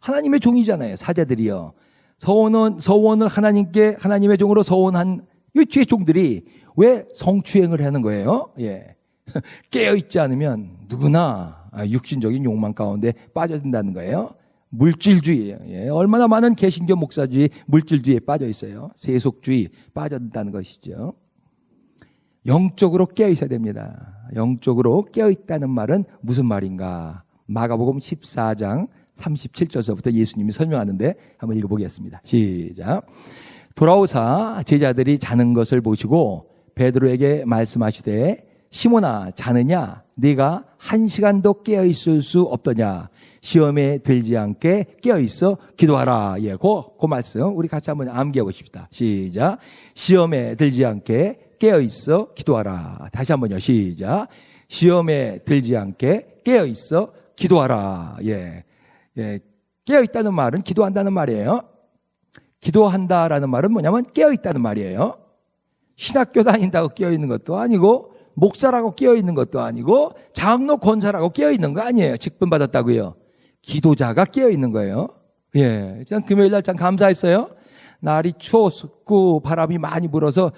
하나님의 종이잖아요. 사제들이요. 서원을 하나님의 종으로 서원한 이 뒤에 종들이 왜 성추행을 하는 거예요? 깨어있지 않으면 누구나 육신적인 욕망 가운데 빠져든다는 거예요. 물질주의예요. 얼마나 많은 개신교 목사주의, 물질주의에 빠져 있어요. 세속주의 빠져든다는 것이죠. 영적으로 깨어 있어야 됩니다. 영적으로 깨어 있다는 말은 무슨 말인가? 마가복음 14장 37절서부터 예수님이 설명하는데 한번 읽어보겠습니다. 시작. 돌아오사 제자들이 자는 것을 보시고 베드로에게 말씀하시되 시몬아 자느냐? 네가 1시간도 깨어 있을 수 없더냐? 시험에 들지 않게 깨어 있어 기도하라. 그 말씀 우리 같이 한번 암기해 보십시다. 시작. 시험에 들지 않게 깨어 있어 기도하라. 다시 한번요. 시작. 시험에 들지 않게 깨어 있어 기도하라. 깨어 있다는 말은 기도한다는 말이에요. 기도한다라는 말은 뭐냐면 깨어 있다는 말이에요. 신학교 다닌다고 깨어 있는 것도 아니고 목사라고 깨어 있는 것도 아니고 장로 권사라고 깨어 있는 거 아니에요. 직분 받았다고요. 기도자가 깨어 있는 거예요. 전 금요일 날 참 감사했어요. 날이 추웠고 바람이 많이 불어서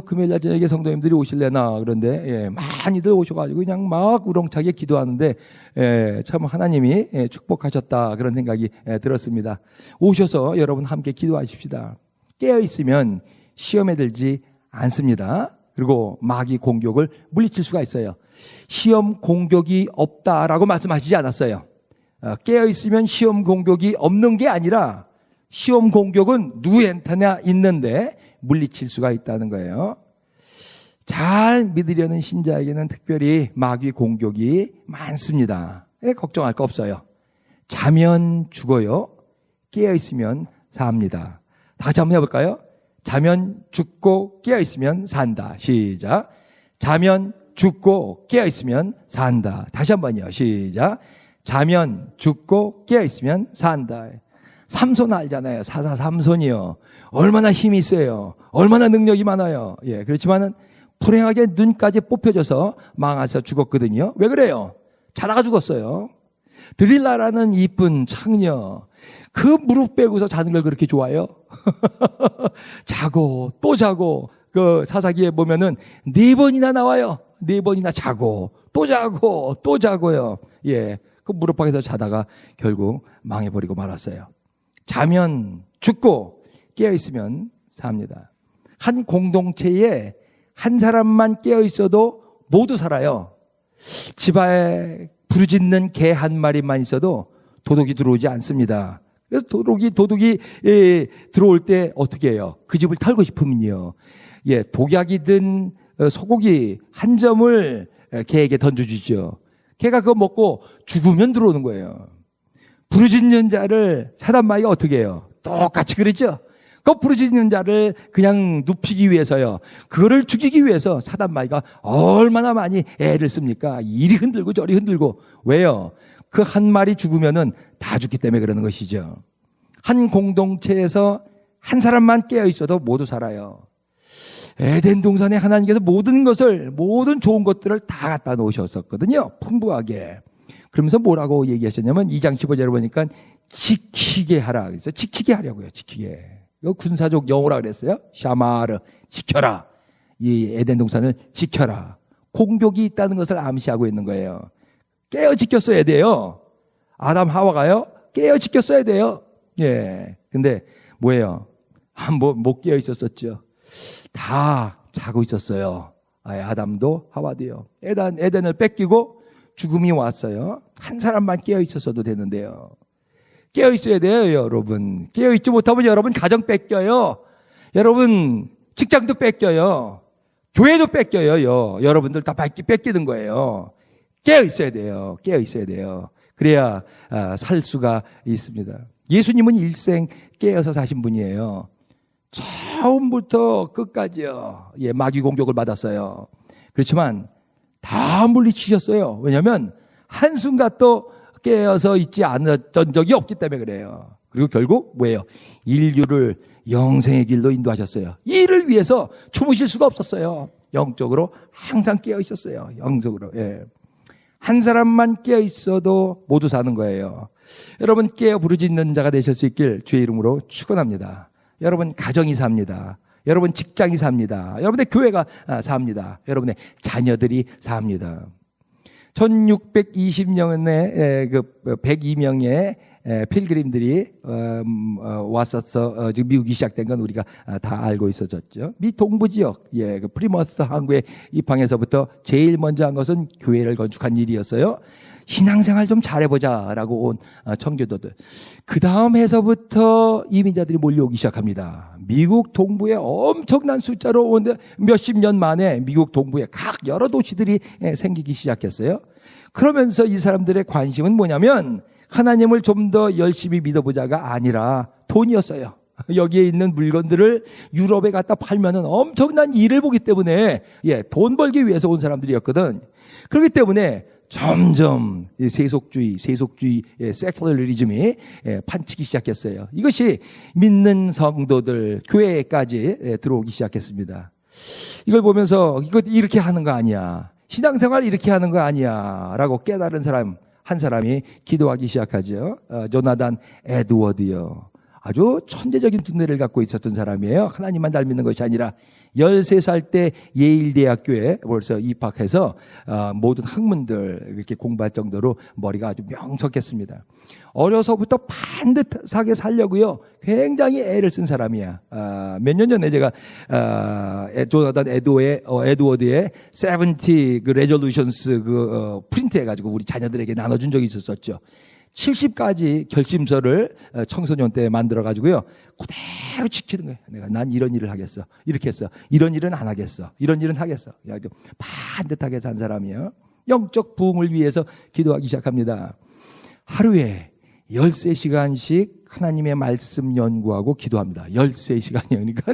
금요일 날 저녁에 성도님들이 오실래나 그런데 많이들 오셔가지고 그냥 막 우렁차게 기도하는데 참 하나님이 축복하셨다 그런 생각이 들었습니다. 오셔서 여러분 함께 기도하십시다. 깨어 있으면 시험에 들지 않습니다. 그리고 마귀 공격을 물리칠 수가 있어요. 시험 공격이 없다라고 말씀하시지 않았어요. 깨어 있으면 시험 공격이 없는 게 아니라 시험 공격은 누구한테나 있는데 물리칠 수가 있다는 거예요. 잘 믿으려는 신자에게는 특별히 마귀 공격이 많습니다. 걱정할 거 없어요. 자면 죽어요. 깨어있으면 삽니다. 다시 한번 해볼까요? 자면 죽고 깨어있으면 산다. 시작. 자면 죽고 깨어있으면 산다. 다시 한번요. 시작. 자면 죽고 깨어있으면 산다. 삼손 알잖아요. 사사 삼손이요. 얼마나 힘이 있어요. 얼마나 능력이 많아요. 예, 그렇지만은 불행하게 눈까지 뽑혀져서 망해서 죽었거든요. 왜 그래요? 자다가 죽었어요. 드릴라라는 이쁜 창녀. 그 무릎 빼고서 자는 걸 그렇게 좋아해요? 자고 또 자고 그 사사기에 보면은 4번이나 나와요. 4번이나 자고 또 자고요. 예, 그 무릎팍에서 자다가 결국 망해버리고 말았어요. 자면 죽고 깨어있으면 삽니다. 한 공동체에 한 사람만 깨어있어도 모두 살아요. 집안에 부르짖는 개 한 마리만 있어도 도둑이 들어오지 않습니다. 그래서 도둑이 들어올 때 어떻게 해요? 그 집을 털고 싶으면요. 예, 독약이 든 소고기 한 점을 개에게 던져주죠. 개가 그거 먹고 죽으면 들어오는 거예요. 부르짖는 자를 사단마귀가 어떻게 해요? 똑같이 그랬죠? 그 부르짖는 자를 그냥 눕히기 위해서요. 그거를 죽이기 위해서 사단마귀가 얼마나 많이 애를 씁니까? 이리 흔들고 저리 흔들고. 왜요? 그 한 마리 죽으면은 다 죽기 때문에 그러는 것이죠. 한 공동체에서 한 사람만 깨어 있어도 모두 살아요. 에덴 동산에 하나님께서 모든 좋은 것들을 다 갖다 놓으셨었거든요. 풍부하게. 그러면서 뭐라고 얘기하셨냐면 2장 15절에 보니까 지키게 하라. 그래서 지키게 하려고요. 지키게. 이거 군사적 영어라 그랬어요. 샤마르, 지켜라. 이 에덴 동산을 지켜라. 공격이 있다는 것을 암시하고 있는 거예요. 깨어 지켰어야 돼요. 아담 하와가요. 깨어 지켰어야 돼요. 예. 근데 뭐예요? 못 깨어 있었었죠. 다 자고 있었어요. 아담도 하와도요. 에덴을 뺏기고 죽음이 왔어요. 한 사람만 깨어 있었어도 되는데요. 깨어 있어야 돼요, 여러분. 깨어 있지 못하면 여러분 가정 뺏겨요. 여러분 직장도 뺏겨요. 교회도 뺏겨요. 여러분들 다 뺏기는 거예요. 깨어 있어야 돼요. 깨어 있어야 돼요. 그래야 살 수가 있습니다. 예수님은 일생 깨어서 사신 분이에요. 처음부터 끝까지요. 예, 마귀 공격을 받았어요. 그렇지만 다 물리치셨어요. 왜냐하면 한순간도 깨어서 있지 않았던 적이 없기 때문에 그래요. 그리고 결국 뭐예요? 인류를 영생의 길로 인도하셨어요. 이를 위해서 주무실 수가 없었어요. 영적으로 항상 깨어 있었어요. 영적으로. 예. 한 사람만 깨어 있어도 모두 사는 거예요. 여러분 깨어 부르짖는 자가 되실 수 있길 주의 이름으로 축원합니다. 여러분 가정이 삽니다. 여러분 직장이 삽니다. 여러분의 교회가 삽니다. 여러분의 자녀들이 삽니다. 1620년에 그 102명의 필그림들이 왔었어. 지금 미국이 시작된 건 우리가 다 알고 있었죠. 미 동부 지역, 예, 그 프리머스 항구에 입항해서부터 제일 먼저 한 것은 교회를 건축한 일이었어요. 신앙생활 좀 잘해보자라고 온 청교도들. 그 다음 해서부터 이민자들이 몰려오기 시작합니다. 미국 동부에 엄청난 숫자로 오는데 몇십 년 만에 미국 동부에 각 여러 도시들이 생기기 시작했어요. 그러면서 이 사람들의 관심은 뭐냐면 하나님을 좀 더 열심히 믿어보자가 아니라 돈이었어요. 여기에 있는 물건들을 유럽에 갖다 팔면은 엄청난 일을 보기 때문에 돈 벌기 위해서 온 사람들이었거든. 그렇기 때문에 점점 세속주의, 세큘러리즘이 판치기 시작했어요. 이것이 믿는 성도들, 교회까지 들어오기 시작했습니다. 이걸 보면서 이거 이렇게 하는 거 아니야. 신앙생활 이렇게 하는 거 아니야. 라고 깨달은 사람, 한 사람이 기도하기 시작하죠. 조나단 에드워드요. 아주 천재적인 두뇌를 갖고 있었던 사람이에요. 하나님만 잘 믿는 것이 아니라 13살 때 예일대학교에 벌써 입학해서 모든 학문들 이렇게 공부할 정도로 머리가 아주 명석했습니다. 어려서부터 반듯하게 살려고요. 굉장히 애를 쓴 사람이야. 몇 년 전에 제가 조나단 에드워드의 70 그 레졸루션스 프린트 해가지고 우리 자녀들에게 나눠준 적이 있었죠. 70가지 결심서를 청소년 때 만들어가지고요. 그대로 지키는 거예요. 난 이런 일을 하겠어. 이렇게 했어. 이런 일은 안 하겠어. 이런 일은 하겠어. 반듯하게 산 사람이에요. 영적 부흥을 위해서 기도하기 시작합니다. 하루에 13시간씩 하나님의 말씀 연구하고 기도합니다. 13시간이요. 그러니까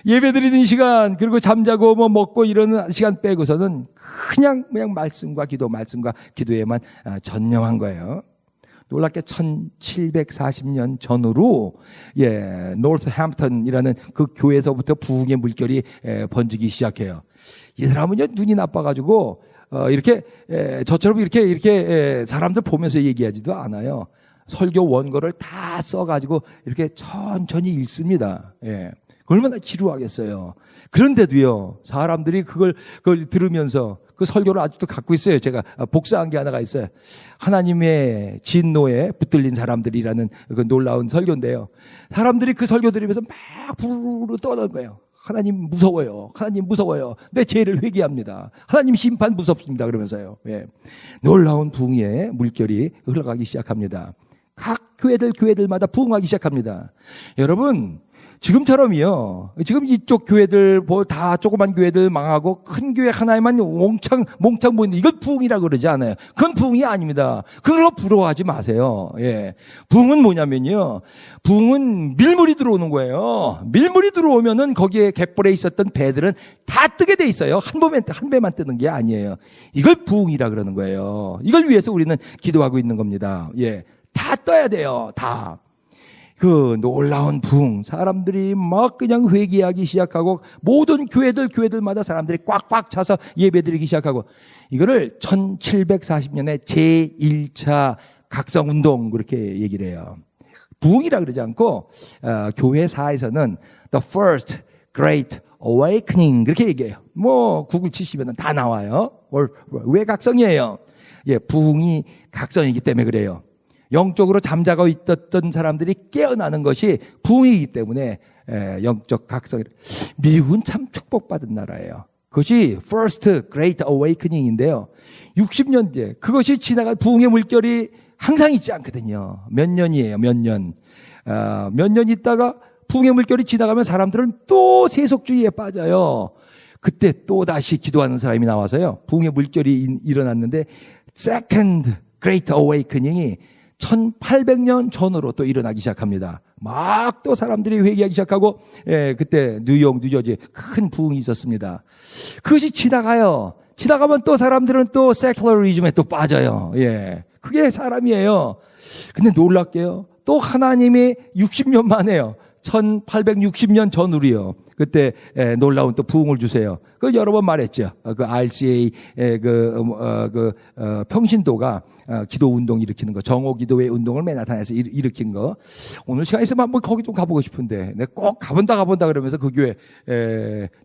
예배 드리는 시간, 그리고 잠자고 뭐 먹고 이러는 시간 빼고서는 그냥 말씀과 기도에만 전념한 거예요. 놀랍게 1740년 전후로 노스햄프턴이라는 그 교회에서부터 부흥의 물결이 번지기 시작해요. 이 사람은요, 눈이 나빠가지고 이렇게 저처럼 이렇게 사람들 보면서 얘기하지도 않아요. 설교 원고를 다 써가지고 이렇게 천천히 읽습니다. 얼마나 지루하겠어요. 그런데도요, 사람들이 그걸 들으면서 그 설교를 아직도 갖고 있어요. 제가 복사한 게 하나가 있어요. 하나님의 진노에 붙들린 사람들이라는 그 놀라운 설교인데요. 사람들이 그 설교 들으면서 막 부르르 떠는 거예요. 하나님 무서워요. 하나님 무서워요. 내 죄를 회개합니다. 하나님 심판 무섭습니다. 그러면서요. 놀라운 부흥의 물결이 흘러가기 시작합니다. 각 교회들마다 부흥하기 시작합니다. 여러분, 지금처럼이요. 지금 이쪽 교회들 다 조그만 교회들 망하고 큰 교회 하나에만 몽창 보이는데 이걸 부흥이라고 그러지 않아요. 그건 부흥이 아닙니다. 그걸로 부러워하지 마세요. 부흥은 뭐냐면요. 부흥은 밀물이 들어오는 거예요. 밀물이 들어오면은 거기에 갯벌에 있었던 배들은 다 뜨게 돼 있어요. 한 배만 뜨는 게 아니에요. 이걸 부흥이라 그러는 거예요. 이걸 위해서 우리는 기도하고 있는 겁니다. 다 떠야 돼요. 다. 그 놀라운 부흥, 사람들이 막 그냥 회개하기 시작하고 모든 교회들마다 사람들이 꽉꽉 차서 예배드리기 시작하고, 이거를 1740년에 제1차 각성운동 그렇게 얘기를 해요. 부흥이라 그러지 않고 교회사에서는 The First Great Awakening 그렇게 얘기해요. 뭐 구글 치시면 다 나와요. 왜 각성이에요? 부흥이 각성이기 때문에 그래요. 영적으로 잠자고 있었던 사람들이 깨어나는 것이 부흥이기 때문에 영적 각성. 미국은 참 축복받은 나라예요. 그것이 First Great Awakening인데요. 60년째 그것이 지나간 부흥의 물결이 항상 있지 않거든요. 몇 년이에요. 몇 년. 몇 년 있다가 부흥의 물결이 지나가면 사람들은 또 세속주의에 빠져요. 그때 또 다시 기도하는 사람이 나와서요. 부흥의 물결이 일어났는데 Second Great Awakening이 1800년 전으로 또 일어나기 시작합니다. 막 또 사람들이 회개하기 시작하고, 그때 뉴욕, 뉴저지 큰 부흥이 있었습니다. 그것이 지나가요. 지나가면 또 사람들은 또 세큘러리즘에 또 빠져요. 그게 사람이에요. 근데 놀랍게요. 또 하나님이 60년 만에요. 1860년 전후로요. 그때 놀라운 또 부흥을 주세요. 그 여러 번 말했죠. 그 RCA 평신도가 기도 운동 일으키는 거, 정오 기도회 운동을 맨하탄에서 일으킨 거. 오늘 시간 있으면 한번 거기 좀 가보고 싶은데, 내가 꼭 가본다 그러면서 그 교회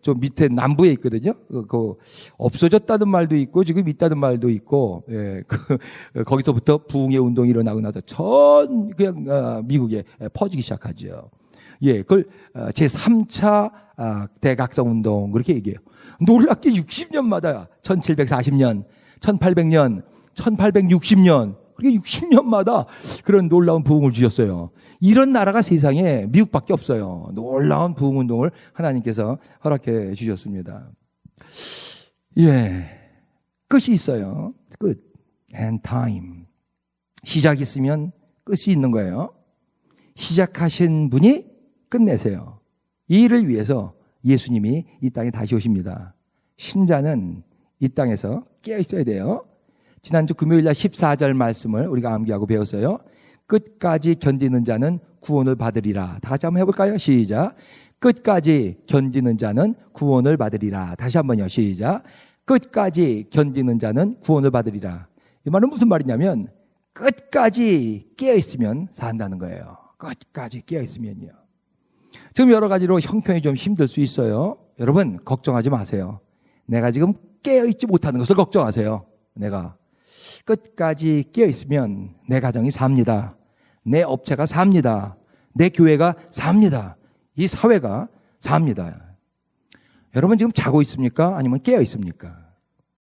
좀 밑에 남부에 있거든요. 그 없어졌다는 말도 있고 지금 있다는 말도 있고, 거기서부터 부흥의 운동이 일어나고 나서 그냥 미국에 퍼지기 시작하죠. 그걸 제3차 대각성 운동 그렇게 얘기해요. 놀랍게 60년마다 1740년, 1800년, 1860년, 그렇게 60년마다 그런 놀라운 부흥을 주셨어요. 이런 나라가 세상에 미국밖에 없어요. 놀라운 부흥 운동을 하나님께서 허락해 주셨습니다. 끝이 있어요. 끝. And time. 시작이 있으면 끝이 있는 거예요. 시작하신 분이 끝내세요. 이 일을 위해서 예수님이 이 땅에 다시 오십니다. 신자는 이 땅에서 깨어 있어야 돼요. 지난주 금요일날 14절 말씀을 우리가 암기하고 배웠어요. 끝까지 견디는 자는 구원을 받으리라. 다 같이 한번 해볼까요? 시작. 끝까지 견디는 자는 구원을 받으리라. 다시 한번요. 시작. 끝까지 견디는 자는 구원을 받으리라. 이 말은 무슨 말이냐면 끝까지 깨어있으면 산다는 거예요. 끝까지 깨어있으면요. 지금 여러 가지로 형편이 좀 힘들 수 있어요. 여러분 걱정하지 마세요. 내가 지금 깨어있지 못하는 것을 걱정하세요. 내가 끝까지 깨어있으면 내 가정이 삽니다. 내 업체가 삽니다. 내 교회가 삽니다. 이 사회가 삽니다. 여러분 지금 자고 있습니까? 아니면 깨어 있습니까?